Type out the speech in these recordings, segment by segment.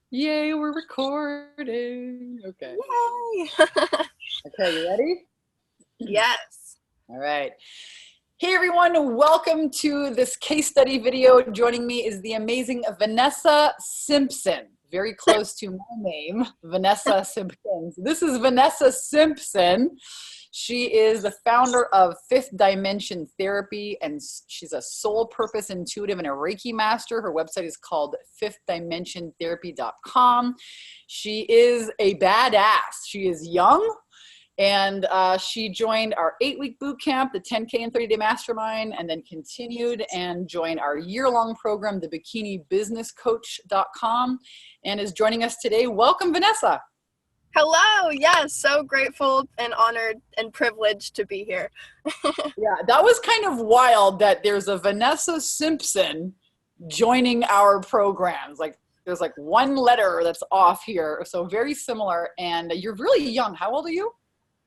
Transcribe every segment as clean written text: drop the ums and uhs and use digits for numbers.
Yay, we're recording. Okay. Yay! Okay, you ready? Yes. All right. Hey everyone, welcome to this case study video. Joining me is the amazing Vanessa Simpson. Very close to my name, Vanessa Simpkins. This is Vanessa Simpson. She is the founder of Fifth Dimension Therapy, and she's a soul purpose intuitive and a Reiki master. Her website is called fifthdimensiontherapy.com. She is a badass. She is young, and she joined our 8-week boot camp, the 10K and 30-day mastermind, and then continued and joined our year-long program, the bikinibusinesscoach.com, and is joining us today. Welcome, Vanessa. Hello. Yes. So grateful and honored and privileged to be here. Yeah, that was kind of wild that there's a Vanessa Simpson joining our programs. Like there's like one letter that's off here. So very similar. And you're really young. How old are you?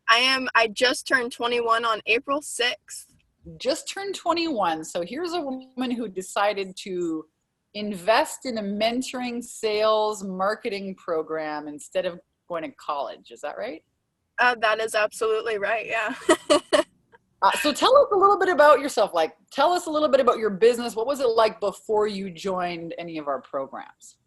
I just turned 21 on April 6th. Just turned 21. So here's a woman who decided to invest in a mentoring, sales, marketing program instead of going to college. Is that right? That is absolutely right. Yeah. So tell us a little bit about yourself. Like, tell us a little bit about your business. What was it like before you joined any of our programs?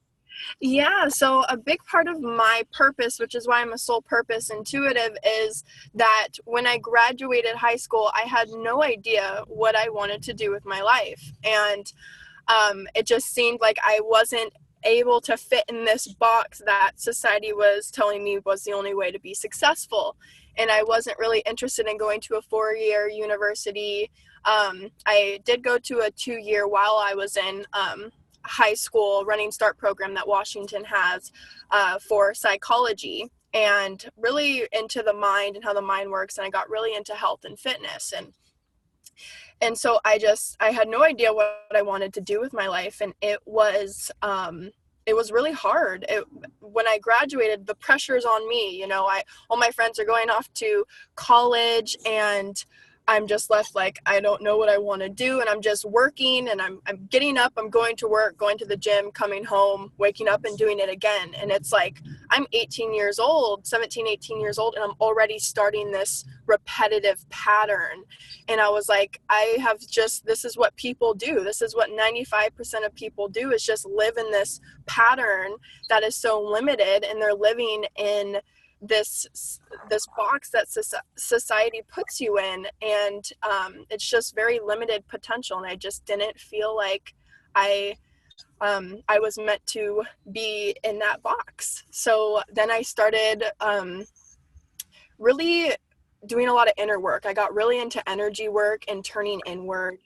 Yeah, so a big part of my purpose, which is why I'm a soul purpose intuitive, is that when I graduated high school, I had no idea what I wanted to do with my life. And it just seemed like I wasn't able to fit in this box that society was telling me was the only way to be successful. And I wasn't really interested in going to a 4-year university. I did go to a 2-year while I was in high school running START program that Washington has for psychology, and really into the mind and how the mind works. And I got really into health and fitness. And so I had no idea what I wanted to do with my life. And it was really hard. When I graduated, the pressure's on me. You know, all my friends are going off to college, and I'm just left like, I don't know what I want to do. And I'm just working, and I'm getting up, I'm going to work, going to the gym, coming home, waking up and doing it again. And it's like, I'm 18 years old, 17, 18 years old, and I'm already starting this repetitive pattern. And I was like, this is what people do. This is what 95% of people do, is just live in this pattern that is so limited, and they're living in this box that society puts you in, and it's just very limited potential. And I just didn't feel like I was meant to be in that box. So then I started really doing a lot of inner work. I got really into energy work and turning inward,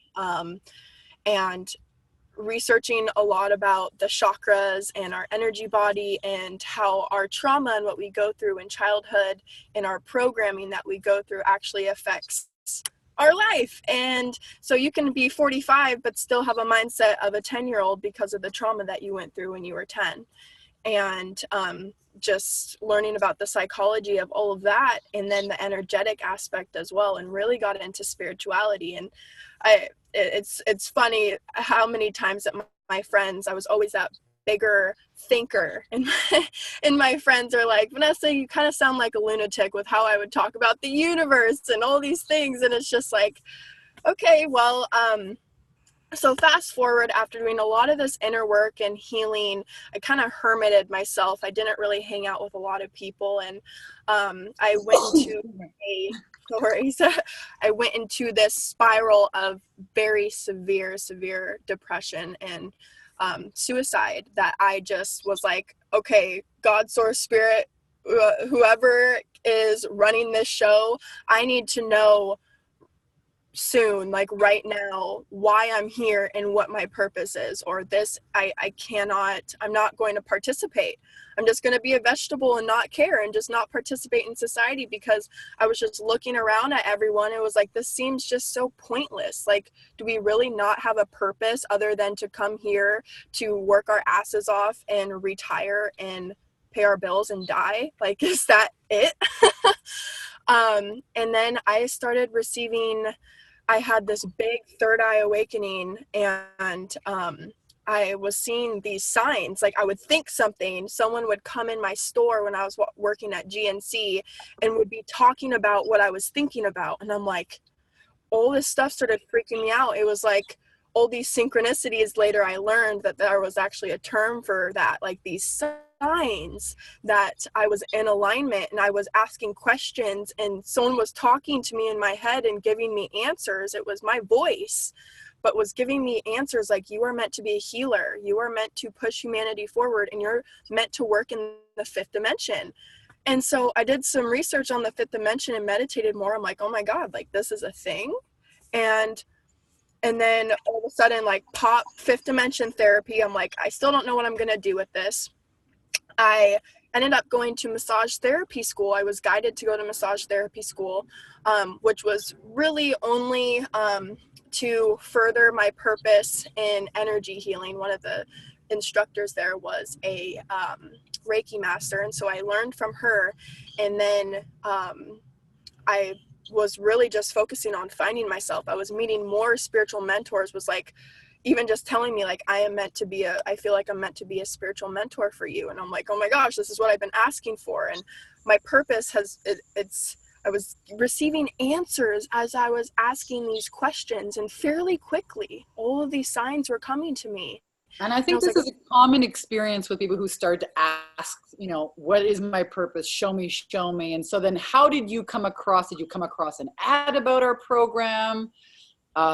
and researching a lot about the chakras and our energy body, and how our trauma and what we go through in childhood and our programming that we go through actually affects our life. And so you can be 45 but still have a mindset of a 10-year-old because of the trauma that you went through when you were 10. And just learning about the psychology of all of that, and then the energetic aspect as well, and really got into spirituality. And it's funny how many times that my friends, I was always that bigger thinker, and my friends are like, Vanessa, you kind of sound like a lunatic with how I would talk about the universe and all these things. And it's just like, okay, well, so fast forward, after doing a lot of this inner work and healing, I kind of hermited myself. I didn't really hang out with a lot of people. And I went into this spiral of very severe depression and suicide, that I just was like, okay, God, source, spirit, whoever is running this show, I need to know soon, like right now, why I'm here and what my purpose is, or this, I'm not going to participate. I'm just going to be a vegetable and not care and just not participate in society, because I was just looking around at everyone. It was like, this seems just so pointless. Like, do we really not have a purpose other than to come here to work our asses off and retire and pay our bills and die? Like, is that it? And then I started I had this big third eye awakening, and I was seeing these signs. Like I would think something, someone would come in my store when I was working at GNC and would be talking about what I was thinking about. And I'm like, all this stuff started freaking me out. It was like all these synchronicities. Later I learned that there was actually a term for that, like these signs that I was in alignment and I was asking questions and someone was talking to me in my head and giving me answers. It was my voice, but was giving me answers like, you are meant to be a healer. You are meant to push humanity forward, and you're meant to work in the fifth dimension. And so I did some research on the fifth dimension and meditated more. I'm like, oh my God, like this is a thing. And then all of a sudden, like pop fifth dimension therapy. I'm like, I still don't know what I'm going to do with this. I ended up going to massage therapy school. I was guided to go to massage therapy school, which was really only to further my purpose in energy healing. One of the instructors there was a Reiki master, and so I learned from her. And then I was really just focusing on finding myself. I was meeting more spiritual mentors, was like even just telling me like, I feel like I'm meant to be a spiritual mentor for you. And I'm like, oh my gosh, this is what I've been asking for. And my purpose I was receiving answers as I was asking these questions, and fairly quickly, all of these signs were coming to me. And I think this is a common experience with people who start to ask, what is my purpose? Show me, show me. And so then how did you come across, did you come across an ad about our program?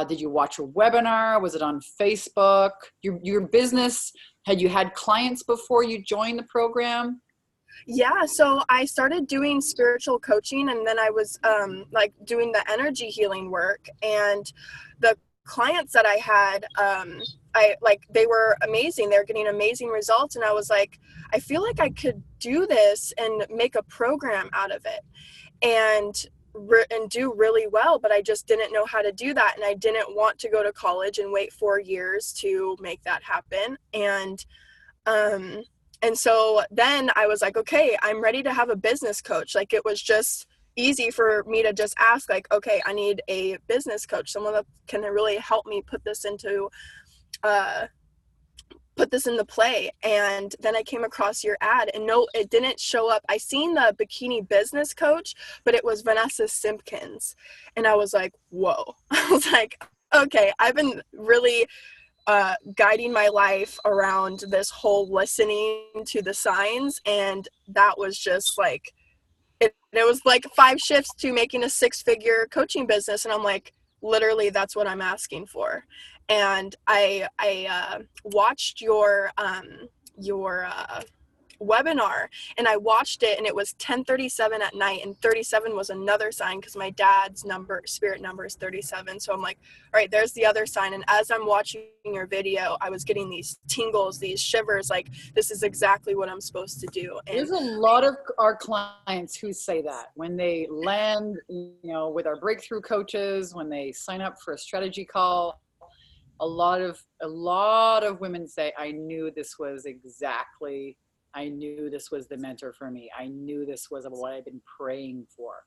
Did you watch a webinar? Was it on Facebook? Your business, had you had clients before you joined the program? Yeah, so I started doing spiritual coaching, and then I was like doing the energy healing work, and the clients that I had, they were amazing. They were getting amazing results, and I was like, I feel like I could do this and make a program out of it and do really well, but I just didn't know how to do that, and I didn't want to go to college and wait 4 years to make that happen. And so then I was like, okay, I'm ready to have a business coach. Like, it was just easy for me to just ask, like, okay, I need a business coach, someone that can really help me put this into play. And then I came across your ad, and no, it didn't show up. I seen the bikini business coach, but it was Vanessa Simpkins. And I was like, whoa. I was like, okay, I've been really guiding my life around this whole listening to the signs, and that was just like it was like 5 shifts to making a 6-figure coaching business, and I'm like, literally, that's what I'm asking for. And I watched your webinar, and I watched it, and it was 10:37 at night, and 37 was another sign because my dad's spirit number is 37. So I'm like, all right, there's the other sign. And as I'm watching your video, I was getting these tingles, these shivers, like, this is exactly what I'm supposed to do. And there's a lot of our clients who say that when they land, with our breakthrough coaches, when they sign up for a strategy call, a lot of women say, I knew this was the mentor for me. I knew this was what I've been praying for.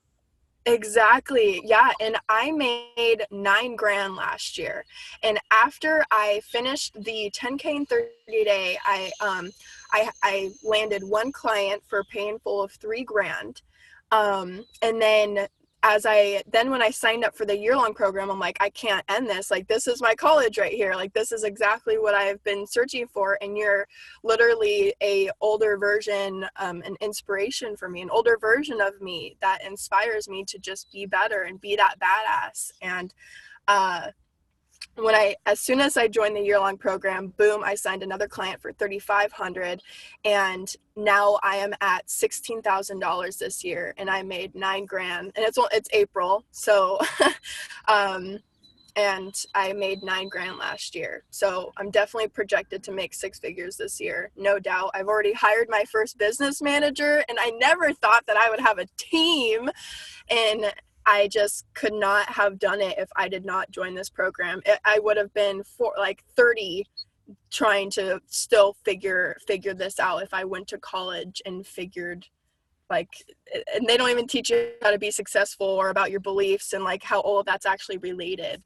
Exactly. Yeah. And I made $9,000 last year. And after I finished the 10K and 30 day, I landed one client for paying full of $3,000. And then when I signed up for the year-long program, I'm like, I can't end this. Like, this is my college right here. Like, this is exactly what I've been searching for. And you're literally a older version, an inspiration for me, an older version of me that inspires me to just be better and be that badass. And, as soon as I joined the year-long program, boom, I signed another client for $3,500, and now I am at $16,000 this year, and I made $9,000, and it's April, so and I made $9,000 last year. So I'm definitely projected to make 6 figures this year, no doubt. I've already hired my first business manager, and I never thought that I would have a team, and I just could not have done it if I did not join this program. I would have been 30 trying to still figure this out if I went to college and figured, and they don't even teach you how to be successful or about your beliefs and like how all of that's actually related.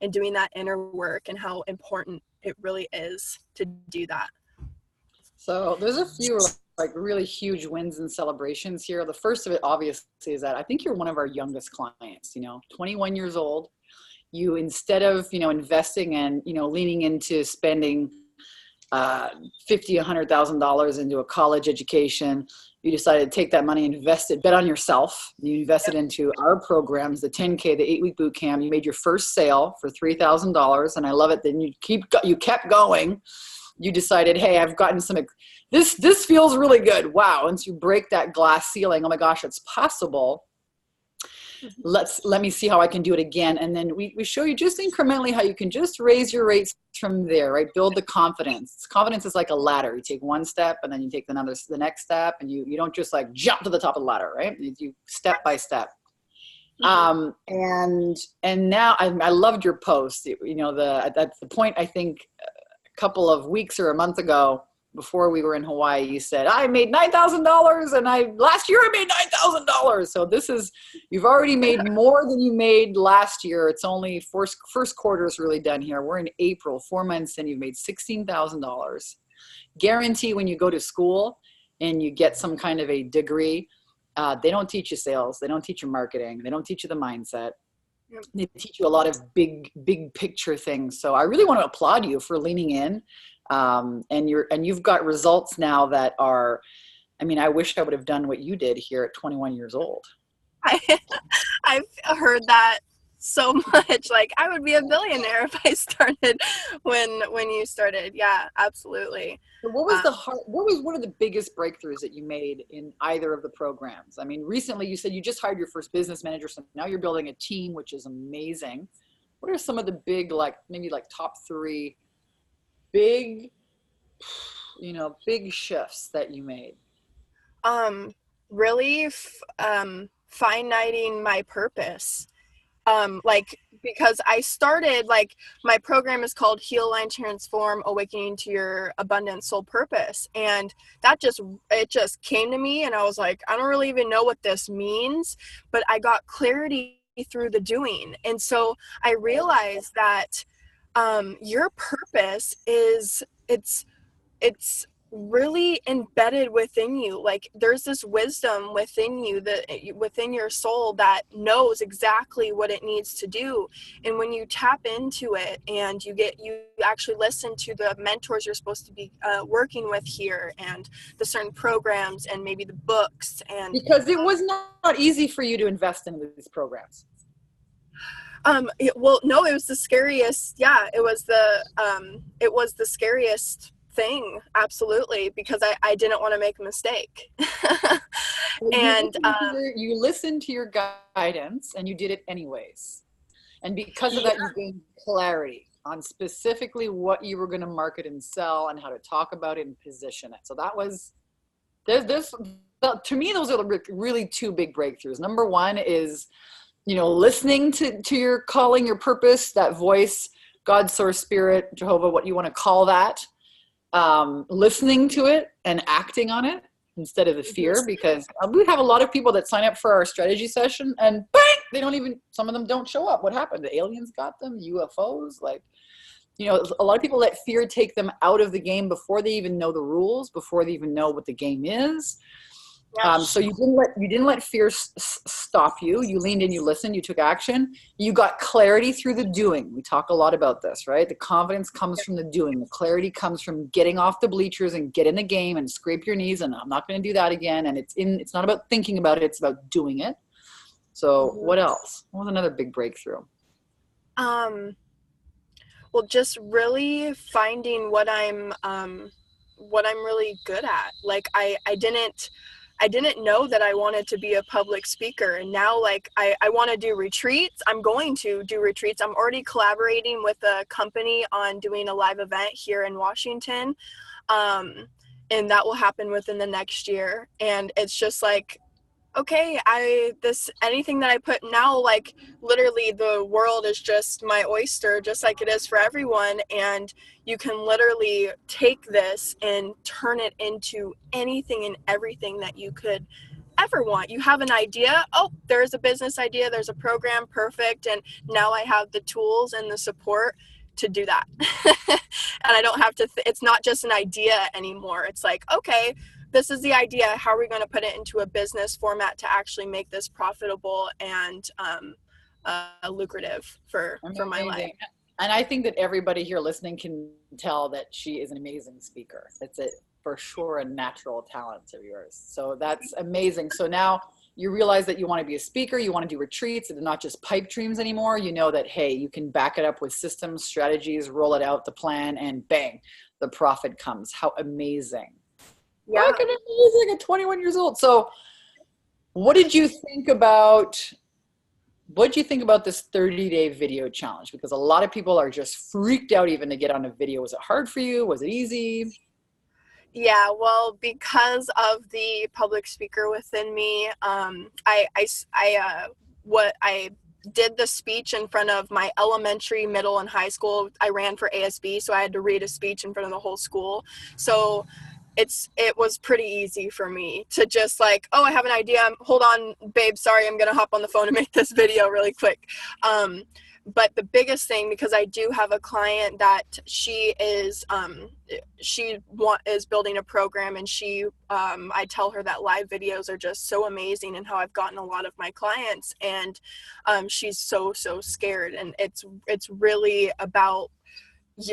and doing that inner work and how important it really is to do that. So there's a few like really huge wins and celebrations here. The first of it obviously is that I think you're one of our youngest clients, 21 years old. You, instead of, investing and, leaning into spending $50,000, $100,000 into a college education, you decided to take that money, invest it, bet on yourself. You invested into our programs, the 10K, the 8-week boot camp. You made your first sale for $3,000, and I love it. Then you kept going. You decided, hey, I've gotten this feels really good. Wow. Once you break that glass ceiling, oh my gosh, it's possible. Let me see how I can do it again. And then we show you just incrementally how you can just raise your rates from there, right? Build the confidence. Confidence is like a ladder. You take one step and then you take the next step, and you don't just like jump to the top of the ladder, right? You step by step. And now I loved your post. At the point, I think a couple of weeks or a month ago, before we were in Hawaii, you said, I made $9,000 and last year I made $9,000. So you've already made more than you made last year. It's only first quarter is really done here. We're in April, 4 months in, you've made $16,000. Guarantee when you go to school and you get some kind of a degree, they don't teach you sales. They don't teach you marketing. They don't teach you the mindset. They teach you a lot of big picture things. So I really want to applaud you for leaning in. And you've got results now that are, I wish I would have done what you did here at 21 years old. I've heard that so much. Like, I would be a billionaire if I started when you started. Yeah, absolutely. So what was one of the biggest breakthroughs that you made in either of the programs? Recently you said you just hired your first business manager, so now you're building a team, which is amazing. What are some of the big, maybe top 3 big shifts that you made? Really finding my purpose. Because I started, my program is called Heal, Align, Transform, Awakening to Your Abundant Soul Purpose. And it just came to me, and I was like, I don't really even know what this means, but I got clarity through the doing. And so I realized that your purpose it's really embedded within you. There's this wisdom within you, within your soul, that knows exactly what it needs to do. And when you tap into it and you actually listen to the mentors you're supposed to be working with here, and the certain programs, and maybe the books, and because it was not easy for you to invest in these programs. No, it was the scariest. Yeah, it was the scariest thing. Absolutely. Because I didn't want to make a mistake. And you listened to your guidance and you did it anyways. And because of that, you gained clarity on specifically what you were going to market and sell and how to talk about it and position it. So that was, to me, those are really 2 big breakthroughs. Number 1 is, listening to your calling, your purpose, that voice, God, source, spirit, Jehovah, what you want to call that, listening to it and acting on it instead of the fear, because we have a lot of people that sign up for our strategy session and bang, some of them don't show up. What happened? The aliens got them, UFOs, a lot of people let fear take them out of the game before they even know the rules, before they even know what the game is. So you didn't let fear stop you. You leaned in, you listened, you took action. You got clarity through the doing. We talk a lot about this, right? The confidence comes from the doing. The clarity comes from getting off the bleachers and get in the game and scrape your knees. And I'm not going to do that again. And it's not about thinking about it. It's about doing it. So what else? What was another big breakthrough? Well, just really finding what I'm really good at. I didn't know that I wanted to be a public speaker. And now I want to do retreats. I'm going to do retreats. I'm already collaborating with a company on doing a live event here in Washington. And that will happen within the next year. And it's just okay, anything that I put now, literally the world is just my oyster, just like it is for everyone. And you can literally take this and turn it into anything and everything that you could ever want. You have an idea, oh, there's a business idea, there's a program, perfect, and now I have the tools and the support to do that. And I don't have to, it's not just an idea anymore. It's like, okay, this is the idea. How are we going to put it into a business format to actually make this profitable and lucrative for my life? And I think that everybody here listening can tell that she is an amazing speaker. It's for sure a natural talent of yours. So that's amazing. So now you realize that you want to be a speaker, you want to do retreats, and not just pipe dreams anymore. You know that, hey, you can back it up with systems, strategies, roll it out, the plan, and bang, the profit comes. How amazing. Yeah. Fucking amazing at 21 years old. So what did you think about this 30-day video challenge? Because a lot of people are just freaked out even to get on a video. Was it hard for you? Was it easy? Yeah, well, because of the public speaker within me, I did the speech in front of my elementary, middle, and high school. I ran for ASB, so I had to read a speech in front of the whole school. So it was pretty easy for me to just like, oh, I have an idea. Hold on, babe. Sorry, I'm going to hop on the phone and make this video really quick. But the biggest thing, because I do have a client that she is building a program, and I tell her that live videos are just so amazing and how I've gotten a lot of my clients, and she's so scared, and it's really about,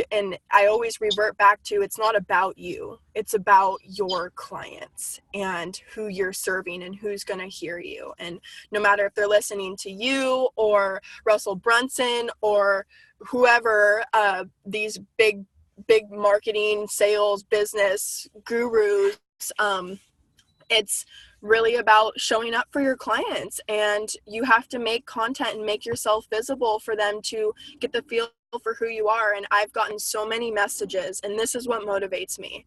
and I always revert back to, it's not about you, it's about your clients and who you're serving and who's going to hear you. And no matter if they're listening to you or Russell Brunson or whoever, these big marketing, sales, business gurus, it's really about showing up for your clients, and you have to make content and make yourself visible for them to get the feel for who you are. And I've gotten so many messages, and this is what motivates me.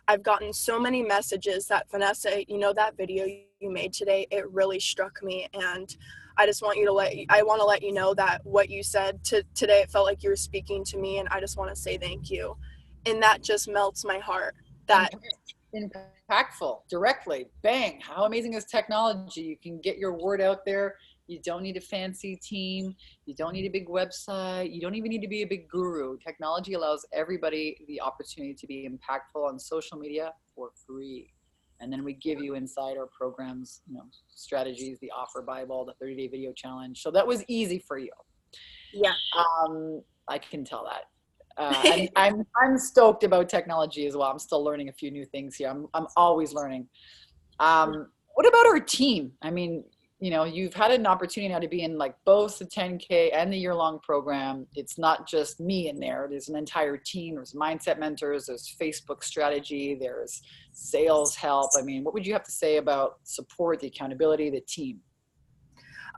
I've gotten so many messages that, Vanessa, that video you made today, it really struck me, and I just want I want to let you know that what you said today, it felt like you were speaking to me, and I just want to say thank you. And that just melts my heart. That impactful, directly, bang. How amazing is technology? You can get your word out there. You don't need a fancy team. You don't need a big website. You don't even need to be a big guru. Technology allows everybody the opportunity to be impactful on social media for free. And then we give you inside our programs, strategies, the offer Bible, the 30-day video challenge. So that was easy for you. Yeah. I can tell that. And I'm stoked about technology as well. I'm still learning a few new things here. I'm always learning. What about our team? I mean, you've had an opportunity now to be in like both the 10K and the year-long program. It's not just me in there. There's an entire team. There's mindset mentors. There's Facebook strategy. There's sales help. I mean, what would you have to say about support, the accountability, the team?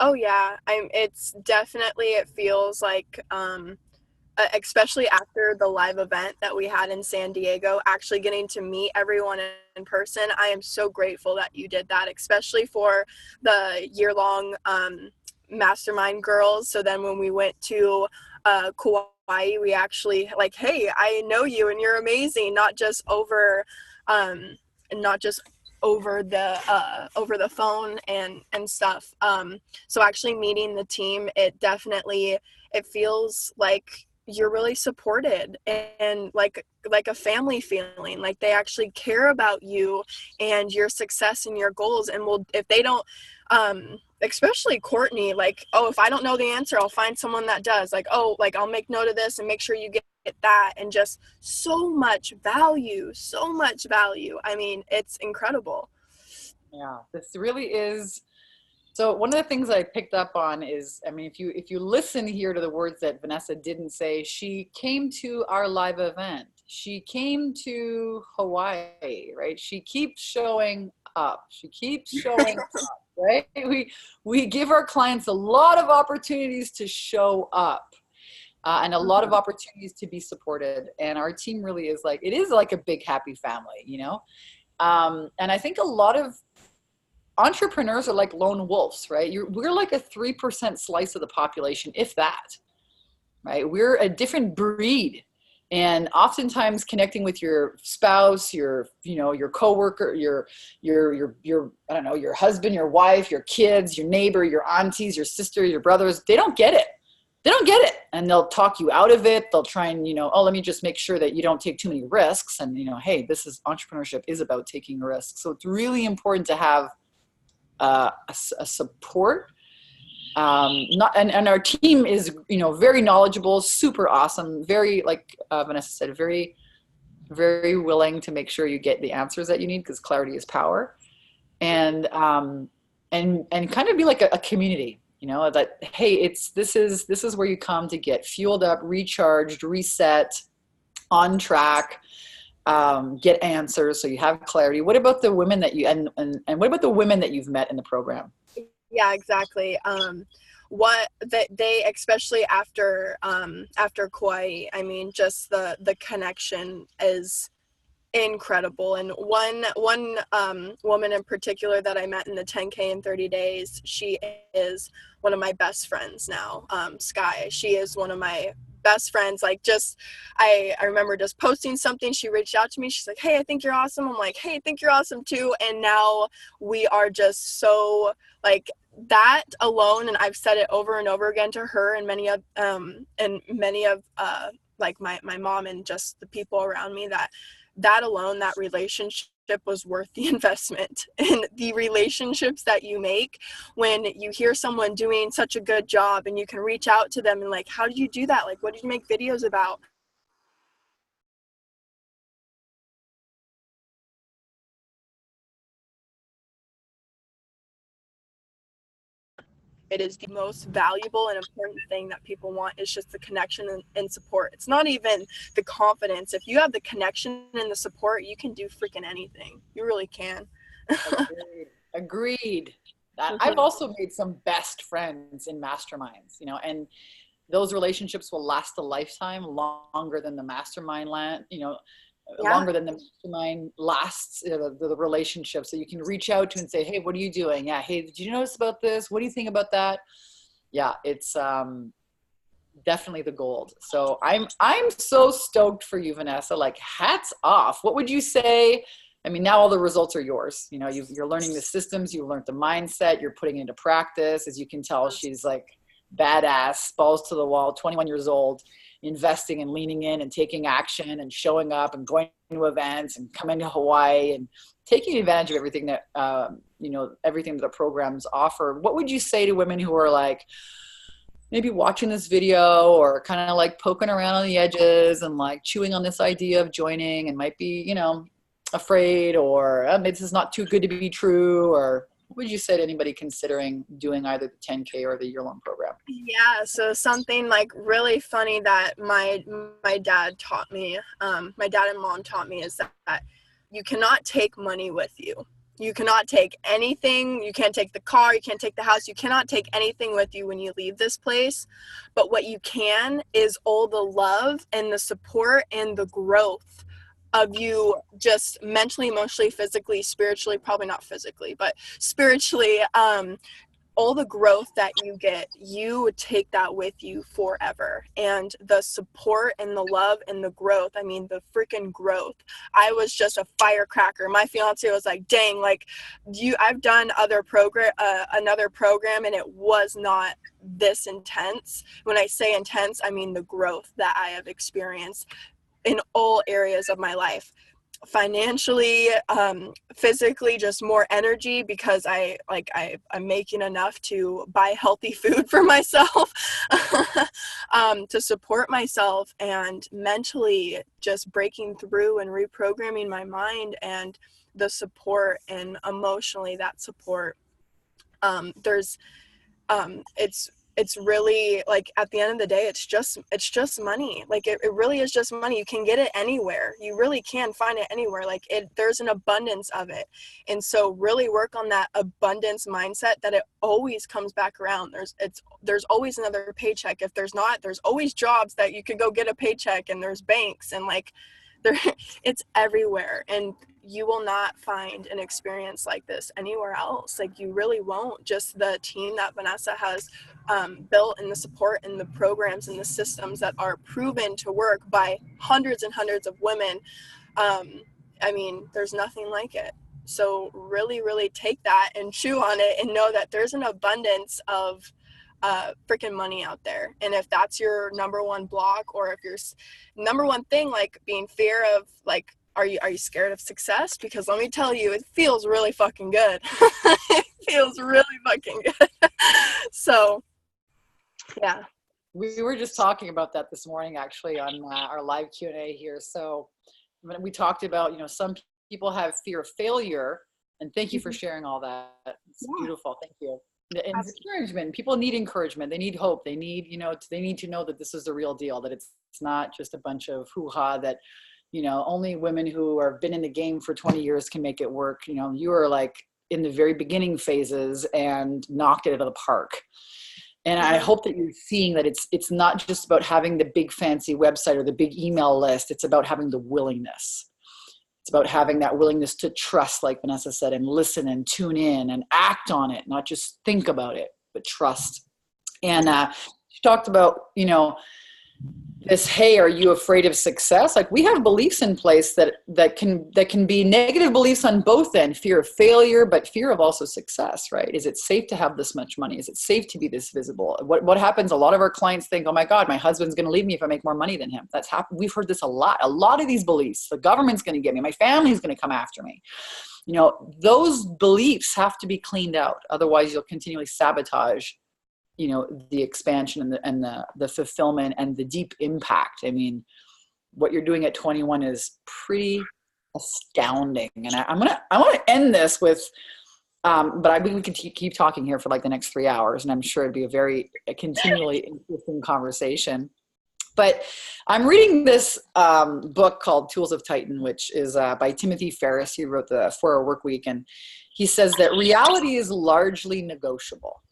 Oh yeah, it's definitely, it feels like, especially after the live event that we had in San Diego, actually getting to meet everyone in person. I am so grateful that you did that, especially for the year-long mastermind girls. So then when we went to Kauai, we actually like, hey, I know you and you're amazing, not just over the phone and stuff. So actually meeting the team, it feels like you're really supported, and like a family feeling, like they actually care about you and your success and your goals. And if they don't, especially Courtney, like, oh, if I don't know the answer, I'll find someone that does. Like, oh, like I'll make note of this and make sure you get that. And just so much value. I mean, it's incredible. Yeah, this really is. So one of the things I picked up on is, I mean, if you listen here to the words that Vanessa didn't say, she came to our live event. She came to Hawaii, right? She keeps showing up. She keeps showing up, right? We give our clients a lot of opportunities to show up, and a lot of opportunities to be supported. And our team really is like, it is like a big happy family, And I think a lot of entrepreneurs are like lone wolves, right? We're like a 3% slice of the population, if that, right? We're a different breed. And oftentimes connecting with your spouse, your coworker, I don't know, your husband, your wife, your kids, your neighbor, your aunties, your sister, your brothers, they don't get it. They don't get it. And they'll talk you out of it. They'll try and, oh, let me just make sure that you don't take too many risks. And, hey, entrepreneurship is about taking risks. So it's really important to have a support. And our team is, very knowledgeable, super awesome, very, like Vanessa said, very, very willing to make sure you get the answers that you need, because clarity is power. And kind of be like a community, that, hey, this is where you come to get fueled up, recharged, reset, on track, get answers so you have clarity. What about the women that you, and what about the women that you've met in the program? Yeah, exactly. What that they, especially after Kauai, I mean, just the connection is incredible. And one woman in particular that I met in the 10K in 30 days, she is one of my best friends now. Sky, she is one of my best friends. Like, just I remember just posting something, she reached out to me, she's like, hey, I think you're awesome. I'm like, hey, I think you're awesome too. And now we are just so, like, that alone, and I've said it over and over again to her and many of like my mom and just the people around me, that alone, that relationship was worth the investment. And the relationships that you make when you hear someone doing such a good job and you can reach out to them and, like, how did you do that? Like, what did you make videos about? It is the most valuable and important thing that people want, is just the connection and support. It's not even the confidence. If you have the connection and the support, you can do freaking anything. You really can. Agreed. I've also made some best friends in masterminds, and those relationships will last a lifetime, longer than the mastermind longer than the mastermind lasts, the relationship. So you can reach out to and say, hey, what are you doing? Yeah. Hey, did you notice about this? What do you think about that? Yeah, it's definitely the gold. So I'm so stoked for you, Vanessa. Like, hats off. What would you say? I mean, now all the results are yours. You're learning the systems, you learned the mindset, you're putting it into practice. As you can tell, she's like badass, balls to the wall, 21 years old, investing and leaning in and taking action and showing up and going to events and coming to Hawaii and taking advantage of everything that, everything that the programs offer. What would you say to women who are like, maybe watching this video or kind of like poking around on the edges and like chewing on this idea of joining and might be, afraid, or this is not too good to be true? Or what would you say to anybody considering doing either the 10K or the year-long program? Yeah, so something like really funny that my dad taught me, my dad and mom taught me, is that you cannot take money with you. You cannot take anything. You can't take the car. You can't take the house. You cannot take anything with you when you leave this place. But what you can is all the love and the support and the growth of you, just mentally, emotionally, physically, spiritually, probably not physically, but spiritually, all the growth that you get, you take that with you forever. And the support and the love and the growth, I mean, the freaking growth. I was just a firecracker. My fiance was like, dang, like, I've done another program, and it was not this intense. When I say intense, I mean the growth that I have experienced in all areas of my life. Financially, physically, just more energy, because I'm making enough to buy healthy food for myself, to support myself, and mentally just breaking through and reprogramming my mind, and the support, and emotionally that support. It's really, like, at the end of the day, it's just money. Like, it really is just money. You can get it anywhere. You really can find it anywhere. Like, there's an abundance of it. And so really work on that abundance mindset, that it always comes back around. There's always another paycheck. If there's not, there's always jobs that you could go get a paycheck, and there's banks, and like, There, it's everywhere, and you will not find an experience like this anywhere else. Like, you really won't. Just the team that Vanessa has built, and the support and the programs and the systems that are proven to work by hundreds and hundreds of women. I mean, there's nothing like it. So really, really take that and chew on it, and know that there's an abundance of freaking money out there. And if that's your number one block, or if your number one thing, like being fear of, like, are you scared of success? Because let me tell you, it feels really fucking good. It feels really fucking good. So yeah. We were just talking about that this morning, actually, on our live Q&A here. So when we talked about, some people have fear of failure, and thank you for sharing all that. It's beautiful. Thank you. And encouragement. People need encouragement. They need hope. They need, they need to know that this is the real deal, that it's not just a bunch of hoo-ha, that, only women who have been in the game for 20 years can make it work. You are like in the very beginning phases and knocked it out of the park. And I hope that you're seeing that it's not just about having the big fancy website or the big email list. It's about having the willingness. It's about having that willingness to trust, like Vanessa said, and listen and tune in and act on it, not just think about it, but trust. And she talked about, this, hey, are you afraid of success? Like, we have beliefs in place that can be negative beliefs on both ends, fear of failure, but fear of also success, right? Is it safe to have this much money? Is it safe to be this visible? What happens? A lot of our clients think, oh my God, my husband's going to leave me if I make more money than him. That's happened. We've heard this a lot of these beliefs. The government's going to get me. My family's going to come after me. Those beliefs have to be cleaned out. Otherwise, you'll continually sabotage the expansion and the fulfillment and the deep impact. I mean, what you're doing at 21 is pretty astounding. And I want to end this with, but we can keep talking here for like the next 3 hours, and I'm sure it'd be a continually interesting conversation. But I'm reading this book called Tools of Titan, which is by Timothy Ferriss. He wrote the 4-Hour Workweek, and he says that reality is largely negotiable.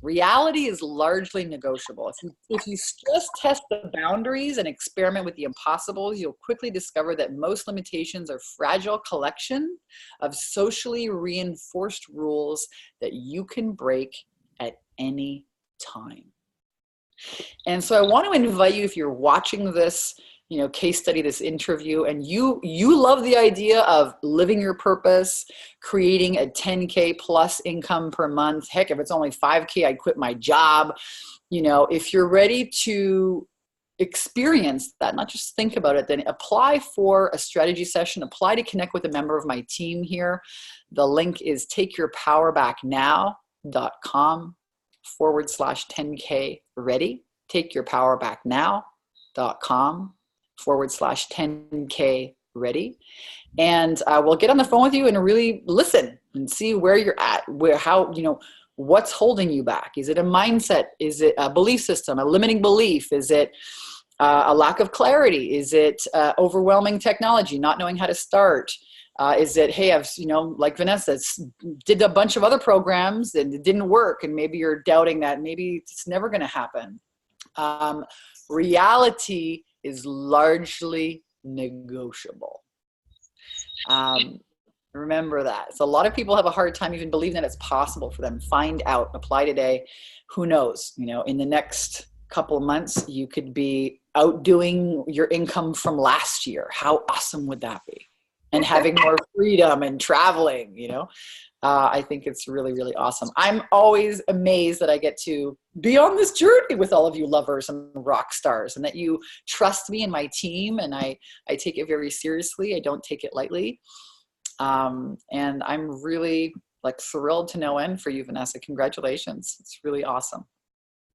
Reality is largely negotiable. If you stress test the boundaries and experiment with the impossibles, you'll quickly discover that most limitations are fragile collection of socially reinforced rules that you can break at any time. And so I want to invite you, if you're watching this case study, this interview, and you love the idea of living your purpose, creating a 10K plus income per month. Heck, if it's only 5K, I'd quit my job. If you're ready to experience that, not just think about it, then apply for a strategy session, apply to connect with a member of my team here. The link is takeyourpowerbacknow.com/10K ready. takeyourpowerbacknow.com/10K ready. And we'll get on the phone with you and really listen and see where you're at, what's holding you back. Is it a mindset? Is it a belief system, a limiting belief? Is it a lack of clarity? Is it overwhelming technology, not knowing how to start? Is it, hey, I've, like Vanessa, did a bunch of other programs and it didn't work, and maybe you're doubting that maybe it's never going to happen. Reality is largely negotiable. Remember that. So a lot of people have a hard time even believing that it's possible for them. Find out, apply today. Who knows? In the next couple of months, you could be outdoing your income from last year. How awesome would that be? And having more freedom and traveling, I think it's really, really awesome. I'm always amazed that I get to be on this journey with all of you lovers and rock stars, and that you trust me and my team. And I take it very seriously. I don't take it lightly. And I'm really thrilled to no end for you, Vanessa. Congratulations. It's really awesome.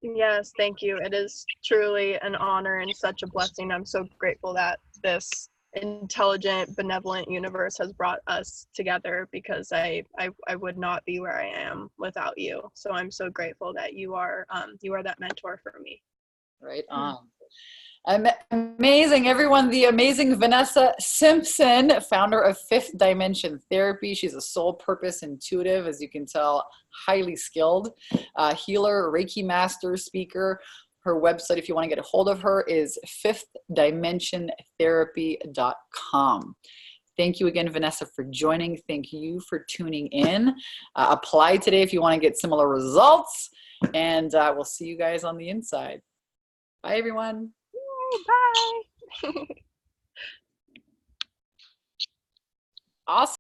Yes, thank you. It is truly an honor and such a blessing. I'm so grateful that this intelligent, benevolent universe has brought us together, because I would not be where I am without you. So I'm so grateful that you are that mentor for me. Right on. Amazing, everyone. The amazing Vanessa Simpson, founder of Fifth Dimension Therapy. She's a soul purpose intuitive, as you can tell, highly skilled healer, Reiki master, speaker, Her website, if you want to get a hold of her, is fifthdimensiontherapy.com. Thank you again, Vanessa, for joining. Thank you for tuning in. Apply today if you want to get similar results. And we'll see you guys on the inside. Bye, everyone. Bye. Awesome.